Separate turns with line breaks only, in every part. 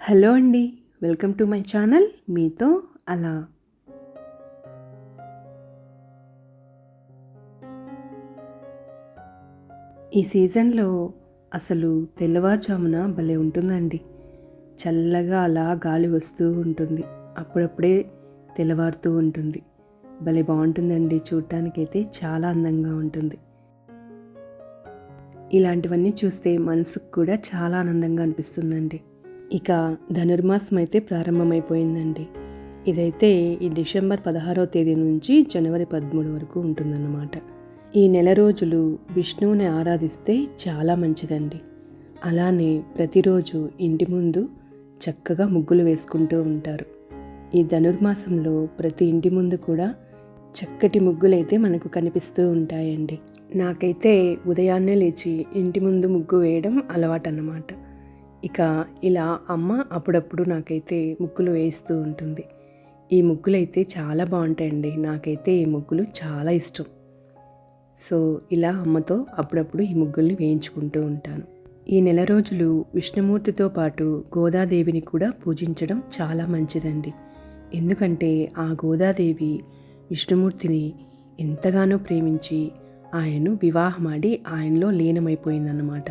Hello అండి. Welcome to my channel మీతో అలా. ఈ సీజన్‌లో అసలు తెల్లవారుజామున భలే ఉంటుందండి. చల్లగా అలా గాలి వస్తూ ఉంటుంది. అప్పుడప్పుడే తెల్లవారుతూ ఉంటుంది. భలే బావుంటుందండి. చూడటానికైతే చాలా అందంగా ఉంటుంది. ఇలాంటివన్నీ చూస్తే మనసుకు కూడా చాలా ఆనందంగా అనిపిస్తుందండి. ఇక ధనుర్మాసం అయితే ప్రారంభమైపోయిందండి. ఇదైతే ఈ డిసెంబర్ 16వ తేదీ నుంచి జనవరి 13 వరకు ఉంటుందన్నమాట. ఈ నెల రోజులు విష్ణువుని ఆరాధిస్తే చాలా మంచిదండి. అలానే ప్రతిరోజు ఇంటి ముందు చక్కగా ముగ్గులు వేసుకుంటూ ఉంటారు. ఈ ధనుర్మాసంలో ప్రతి ఇంటి ముందు కూడా చక్కటి ముగ్గులైతే మనకు కనిపిస్తూ ఉంటాయండి. నాకైతే ఉదయాన్నే లేచి ఇంటి ముందు ముగ్గు వేయడం అలవాటన్నమాట. ఇక ఇలా అమ్మ అప్పుడప్పుడు నాకైతే ముగ్గులు వేస్తూ ఉంటుంది. ఈ ముగ్గులైతే చాలా బాగుంటాయండి. నాకైతే ఈ ముగ్గులు చాలా ఇష్టం. సో ఇలా అమ్మతో అప్పుడప్పుడు ఈ ముగ్గుల్ని వేయించుకుంటూ ఉంటాను. ఈ నెల రోజులు విష్ణుమూర్తితో పాటు గోదాదేవిని కూడా పూజించడం చాలా మంచిదండి. ఎందుకంటే ఆ గోదాదేవి విష్ణుమూర్తిని ఎంతగానో ప్రేమించి ఆయనను వివాహమాడి ఆయనలో లీనమైపోయిందన్నమాట.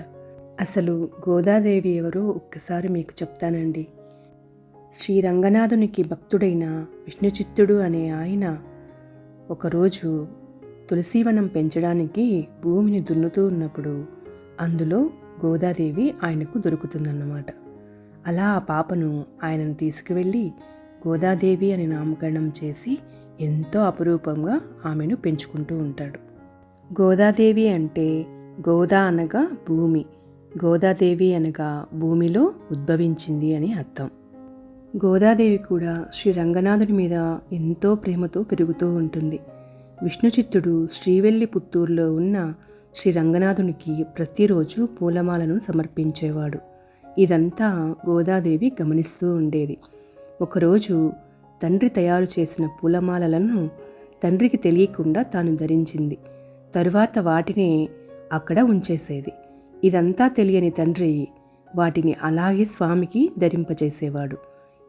అసలు గోదాదేవి ఎవరో ఒక్కసారి మీకు చెప్తానండి. శ్రీ రంగనాథునికి భక్తుడైన విష్ణుచిత్తుడు అనే ఆయన ఒకరోజు తులసీవనం పెంచడానికి భూమిని దున్నుతూ ఉన్నప్పుడు అందులో గోదాదేవి ఆయనకు దొరుకుతుందన్నమాట. అలా ఆ పాపను ఆయనను తీసుకువెళ్ళి గోదాదేవి అని నామకరణం చేసి ఎంతో అపురూపంగా ఆమెను పెంచుకుంటూ ఉంటాడు. గోదాదేవి అంటే గోదా అనగా భూమి, గోదాదేవి అనగా భూమిలో ఉద్భవించింది అని అర్థం. గోదాదేవి కూడా శ్రీ రంగనాథుని మీద ఎంతో ప్రేమతో పెరుగుతూ ఉంటుంది. విష్ణుచిత్తుడు శ్రీవెల్లి పుత్తూరులో ఉన్న శ్రీ రంగనాథునికి ప్రతిరోజు పూలమాలను సమర్పించేవాడు. ఇదంతా గోదాదేవి గమనిస్తూ ఉండేది. ఒకరోజు తండ్రి తయారు చేసిన పూలమాలలను తండ్రికి తెలియకుండా తాను ధరించింది. తరువాత వాటిని అక్కడ ఉంచేసేది. ఇదంతా తెలియని తండ్రి వాటిని అలాగే స్వామికి ధరింపచేసేవాడు.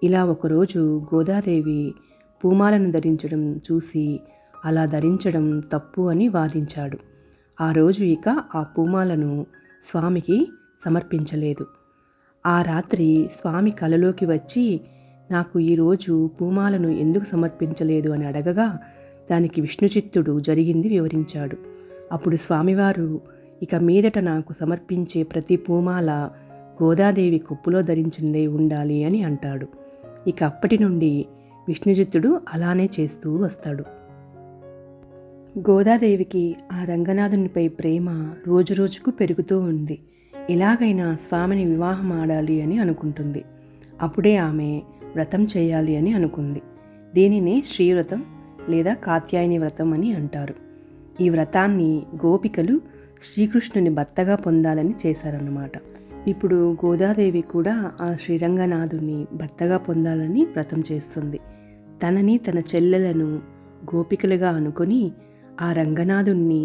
ఇలా ఒకరోజు గోదాదేవి పూమాలను ధరించడం చూసి అలా ధరించడం తప్పు అని వాదించాడు. ఆ రోజు ఇక ఆ పూమాలను స్వామికి సమర్పించలేదు. ఆ రాత్రి స్వామి కలలోకి వచ్చి నాకు ఈరోజు పూమాలను ఎందుకు సమర్పించలేదు అని అడగగా దానికి విష్ణుచిత్తుడు జరిగింది వివరించాడు. అప్పుడు స్వామివారు ఇక మీదట నాకు సమర్పించే ప్రతి పూమాల గోదాదేవి కొప్పులో ధరించిందే ఉండాలి అని అంటాడు. ఇక అప్పటి నుండి విష్ణుచిత్తుడు అలానే చేస్తూ వస్తాడు. గోదాదేవికి ఆ రంగనాథునిపై ప్రేమ రోజురోజుకు పెరుగుతూ ఉంది. ఎలాగైనా స్వామిని వివాహం ఆడాలి అని అనుకుంటుంది. అప్పుడే ఆమె వ్రతం చేయాలి అని అనుకుంది. దీనినే శ్రీవ్రతం లేదా కాత్యాయని వ్రతం అని అంటారు. ఈ వ్రతాన్ని గోపికలు శ్రీకృష్ణుని భర్తగా పొందాలని చేశారన్నమాట. ఇప్పుడు గోదాదేవి కూడా ఆ శ్రీరంగనాథుని భర్తగా పొందాలని వ్రతం చేస్తుంది. తనని తన చెల్లెలను గోపికలుగా అనుకొని ఆ రంగనాథుణ్ణి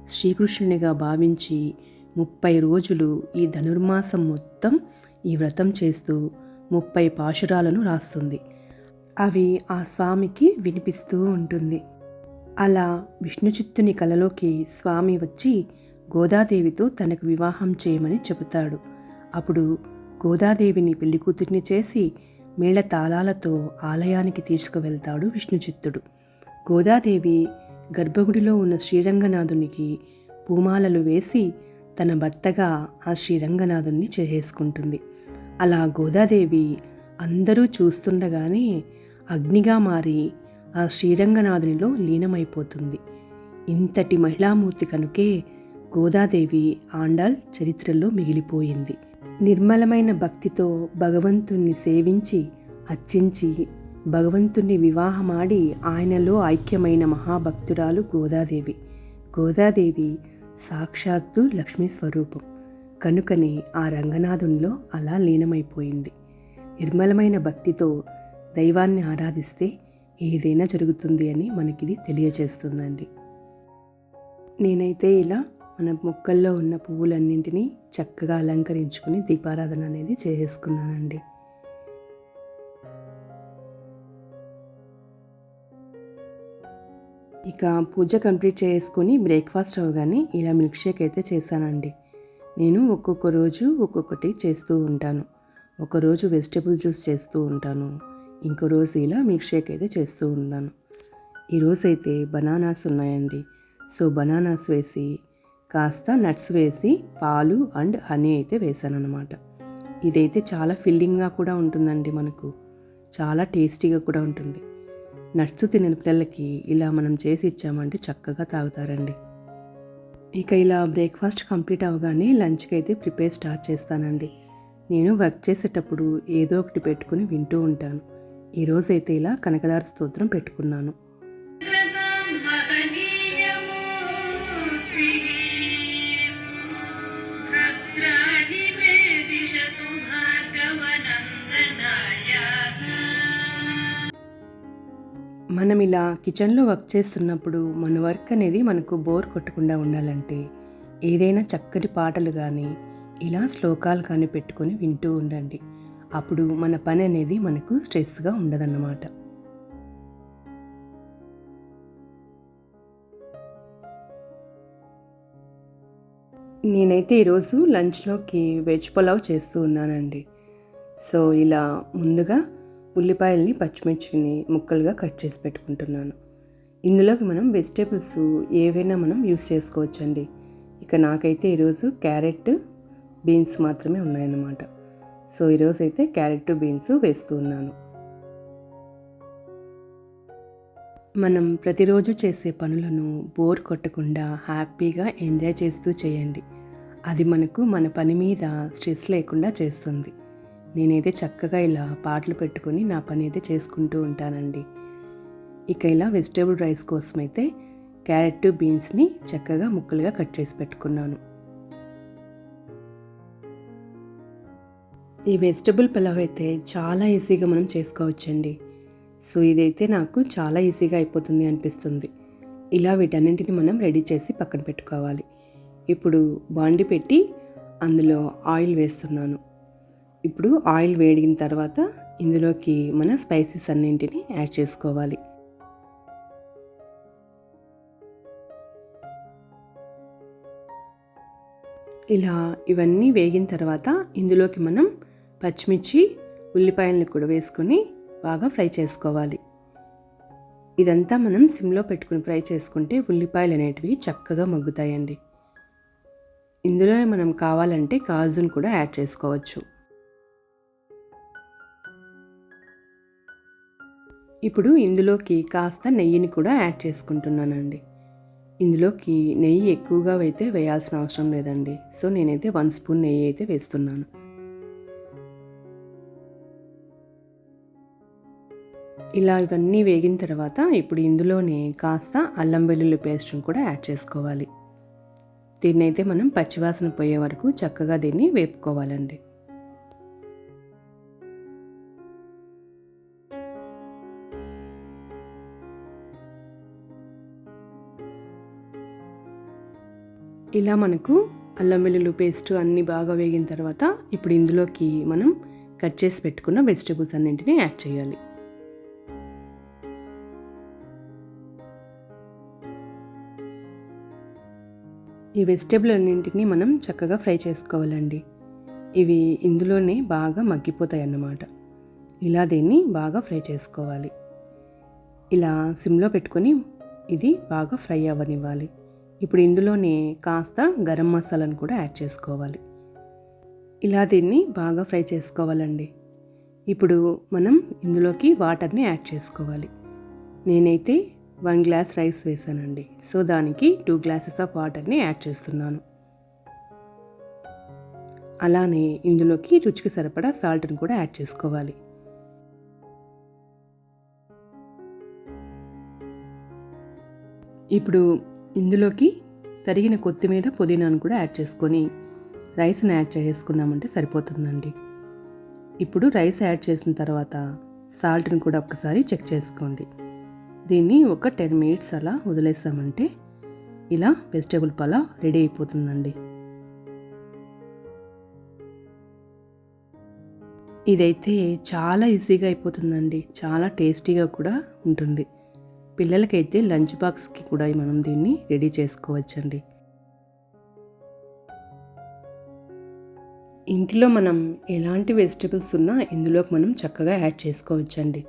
శ్రీకృష్ణునిగా భావించి 30 రోజులు ఈ ధనుర్మాసం మొత్తం ఈ వ్రతం చేస్తూ 30 పాశురాలను రాస్తుంది. అవి ఆ స్వామికి వినిపిస్తూ ఉంటుంది. అలా విష్ణుచిత్తుని కలలోకి స్వామి వచ్చి గోదాదేవితో తనకు వివాహం చేయమని చెబుతాడు. అప్పుడు గోదాదేవిని పెళ్లికూతుర్ని చేసి మేళతాళాలతో ఆలయానికి తీసుకువెళ్తాడు విష్ణుచిత్తుడు. గోదాదేవి గర్భగుడిలో ఉన్న శ్రీరంగనాథునికి పూమాలలు వేసి తన భర్తగా ఆ శ్రీరంగనాథుని చేసుకుంటుంది. అలా గోదాదేవి అందరూ చూస్తుండగానే అగ్నిగా మారి ఆ శ్రీరంగనాథునిలో లీనమైపోతుంది. ఇంతటి మహిళామూర్తి కనుకే గోదాదేవి ఆండాల్ చరిత్రలో మిగిలిపోయింది. నిర్మలమైన భక్తితో భగవంతుణ్ణి సేవించి అర్చించి భగవంతుణ్ణి వివాహమాడి ఆయనలో ఐక్యమైన మహాభక్తురాలు గోదాదేవి. గోదాదేవి సాక్షాత్తు లక్ష్మీ స్వరూపం కనుకనే ఆ రంగనాథునిలో అలా లీనమైపోయింది. నిర్మలమైన భక్తితో దైవాన్ని ఆరాధిస్తే ఏదైనా జరుగుతుంది అని మనకిది తెలియజేస్తుందండి. నేనైతే ఇలా మన మొక్కల్లో ఉన్న పువ్వులన్నింటినీ చక్కగా అలంకరించుకుని దీపారాధన అనేది చేసుకున్నానండి. ఇక పూజ కంప్లీట్ చేసుకొని బ్రేక్ఫాస్ట్ అవ్వగానే ఇలా మిల్క్ షేక్ అయితే చేశానండి. నేను ఒక్కొక్క రోజు ఒక్కొక్కటి చేస్తూ ఉంటాను. ఒకరోజు వెజిటేబుల్ జ్యూస్ చేస్తూ ఉంటాను, ఇంకో రోజు ఇలా మిల్క్ షేక్ అయితే చేస్తూ ఉన్నాను. ఈరోజు అయితే బనానాస్ ఉన్నాయండి. సో బనానాస్ వేసి కాస్త నట్స్ వేసి పాలు అండ్ హనీ అయితే వేసాను అనమాట. ఇదైతే చాలా ఫిల్లింగ్గా కూడా ఉంటుందండి, మనకు చాలా టేస్టీగా కూడా ఉంటుంది. నట్స్ తినని పిల్లలకి ఇలా మనం చేసి ఇచ్చామంటే చక్కగా తాగుతారండి. ఇక ఇలా బ్రేక్ఫాస్ట్ కంప్లీట్ అవ్వగానే లంచ్కి అయితే స్టార్ట్ చేస్తానండి. నేను వర్క్ చేసేటప్పుడు ఏదో ఒకటి పెట్టుకుని వింటూ ఉంటాను. ఈరోజైతే ఇలా కనకదార స్తోత్రం పెట్టుకున్నాను. మనం ఇలా కిచెన్లో వర్క్ చేస్తున్నప్పుడు మన వర్క్ అనేది మనకు బోర్ కొట్టకుండా ఉండాలంటే ఏదైనా చక్కటి పాటలు కానీ ఇలా శ్లోకాలు కానీ పెట్టుకొని వింటూ ఉండండి. అప్పుడు మన పని అనేది మనకు స్ట్రెస్గా ఉండదన్నమాట. నేనైతే ఈరోజు లంచ్లోకి వెజ్ పులావ్ చేస్తూ ఉన్నానండి. సో ఇలా ముందుగా ఉల్లిపాయల్ని పచ్చిమిర్చిని ముక్కలుగా కట్ చేసి పెట్టుకుంటున్నాను. ఇందులోకి మనం వెజిటేబుల్స్ ఏవైనా మనం యూస్ చేసుకోవచ్చండి. ఇక నాకైతే ఈరోజు క్యారెట్ బీన్స్ మాత్రమే ఉన్నాయన్నమాట. సో ఈరోజు అయితే క్యారెట్ బీన్స్ వేస్తూ ఉన్నాను. మనం ప్రతిరోజు చేసే పనులను బోర్ కొట్టకుండా హ్యాపీగా ఎంజాయ్ చేస్తూ చేయండి. అది మనకు మన పని మీద స్ట్రెస్ లేకుండా చేస్తుంది. నేనైతే చక్కగా ఇలా పాటలు పెట్టుకొని నా పని అయితే చేసుకుంటూ ఉంటానండి. ఇక ఇలా వెజిటేబుల్ రైస్ కోసం అయితే క్యారెట్ బీన్స్ని చక్కగా ముక్కలుగా కట్ చేసి పెట్టుకున్నాను. ఈ వెజిటేబుల్ పులావ్ అయితే చాలా ఈజీగా మనం చేసుకోవచ్చండి. సో ఇదైతే నాకు చాలా ఈజీగా అయిపోతుంది అనిపిస్తుంది. ఇలా వీటన్నింటిని మనం రెడీ చేసి పక్కన పెట్టుకోవాలి. ఇప్పుడు బాండి పెట్టి అందులో ఆయిల్ వేస్తున్నాను. ఇప్పుడు ఆయిల్ వేడిన తర్వాత ఇందులోకి మన స్పైసెస్ అన్నింటినీ యాడ్ చేసుకోవాలి. ఇలా ఇవన్నీ వేగిన తర్వాత ఇందులోకి మనం పచ్చిమిర్చి ఉల్లిపాయలను కూడా వేసుకొని బాగా ఫ్రై చేసుకోవాలి. ఇదంతా మనం సిమ్లో పెట్టుకుని ఫ్రై చేసుకుంటే ఉల్లిపాయలు అనేటివి చక్కగా మగ్గుతాయండి. ఇందులో మనం కావాలంటే కాజును కూడా యాడ్ చేసుకోవచ్చు. ఇప్పుడు ఇందులోకి కాస్త నెయ్యిని కూడా యాడ్ చేసుకుంటున్నానండి. ఇందులోకి నెయ్యి ఎక్కువగా అయితే వేయాల్సిన అవసరం లేదండి. సో నేనైతే 1 స్పూన్ నెయ్యి అయితే వేస్తున్నాను. ఇలా ఇవన్నీ వేగిన తర్వాత ఇప్పుడు ఇందులోనే కాస్త అల్లం వెల్లుల్లి పేస్ట్ని కూడా యాడ్ చేసుకోవాలి. దీన్ని అయితే మనం పచ్చివాసన పోయే వరకు చక్కగా దీన్ని వేపుకోవాలండి. ఇలా మనకు అల్లం వెల్లుల్లి పేస్ట్ అన్నీ బాగా వేగిన తర్వాత ఇప్పుడు ఇందులోకి మనం కట్ చేసి పెట్టుకున్న వెజిటేబుల్స్ అన్నింటినీ యాడ్ చేయాలి. ఈ వెజిటేబుల్ అన్నింటినీ మనం చక్కగా ఫ్రై చేసుకోవాలండి. ఇవి ఇందులోనే బాగా మగ్గిపోతాయి అన్నమాట. ఇలా దీన్ని బాగా ఫ్రై చేసుకోవాలి. ఇలా సిమ్లో పెట్టుకొని ఇది బాగా ఫ్రై అవ్వనివ్వాలి. ఇప్పుడు ఇందులోనే కాస్త గరం మసాలాను కూడా యాడ్ చేసుకోవాలి. ఇలా దీన్ని బాగా ఫ్రై చేసుకోవాలండి. ఇప్పుడు మనం ఇందులోకి వాటర్ని యాడ్ చేసుకోవాలి. నేనైతే 1 గ్లాస్ రైస్ వేసానండి. సో దానికి 2 గ్లాసెస్ ఆఫ్ వాటర్ని యాడ్ చేస్తున్నాను. అలానే ఇందులోకి రుచికి సరిపడా సాల్ట్ని కూడా యాడ్ చేసుకోవాలి. ఇప్పుడు ఇందులోకి తరిగిన కొత్తిమీర పుదీనాను కూడా యాడ్ చేసుకొని రైస్ని యాడ్ చేసుకున్నామంటే సరిపోతుందండి. ఇప్పుడు రైస్ యాడ్ చేసిన తర్వాత సాల్ట్ని కూడా ఒక్కసారి చెక్ చేసుకోండి. దీన్ని ఒక 10 మినిట్స్ అలా వదిలేసామంటే ఇలా వెజిటేబుల్ పులావ్ రెడీ అయిపోతుందండి. ఇదైతే చాలా ఈజీగా అయిపోతుందండి. చాలా టేస్టీగా కూడా ఉంటుంది. పిల్లలకైతే లంచ్ బాక్స్కి కూడా మనం దీన్ని రెడీ చేసుకోవచ్చండి. ఇంట్లో మనం ఎలాంటి వెజిటబుల్స్ ఉన్నా ఇందులోకి మనం చక్కగా యాడ్ చేసుకోవచ్చండి.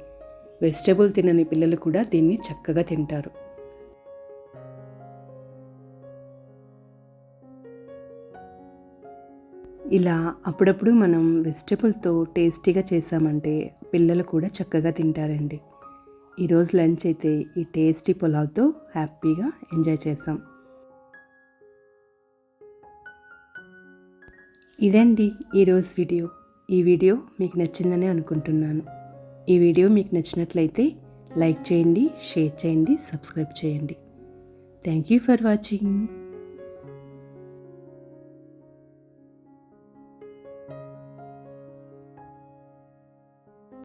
వెజిటబుల్ తినని పిల్లలు కూడా దీన్ని చక్కగా తింటారు. ఇలా అప్పుడప్పుడు మనం వెజిటబుల్తో టేస్టీగా చేసామంటే పిల్లలు కూడా చక్కగా తింటారండి. ఈరోజు లంచ్ అయితే ఈ టేస్టీ పులావ్తో హ్యాపీగా ఎంజాయ్ చేసాం. ఇదండి ఈరోజు వీడియో. ఈ వీడియో మీకు నచ్చిందని అనుకుంటున్నాను. ఈ వీడియో మీకు నచ్చినట్లయితే లైక్ చేయండి, షేర్ చేయండి, సబ్స్క్రైబ్ చేయండి. Thank you for watching.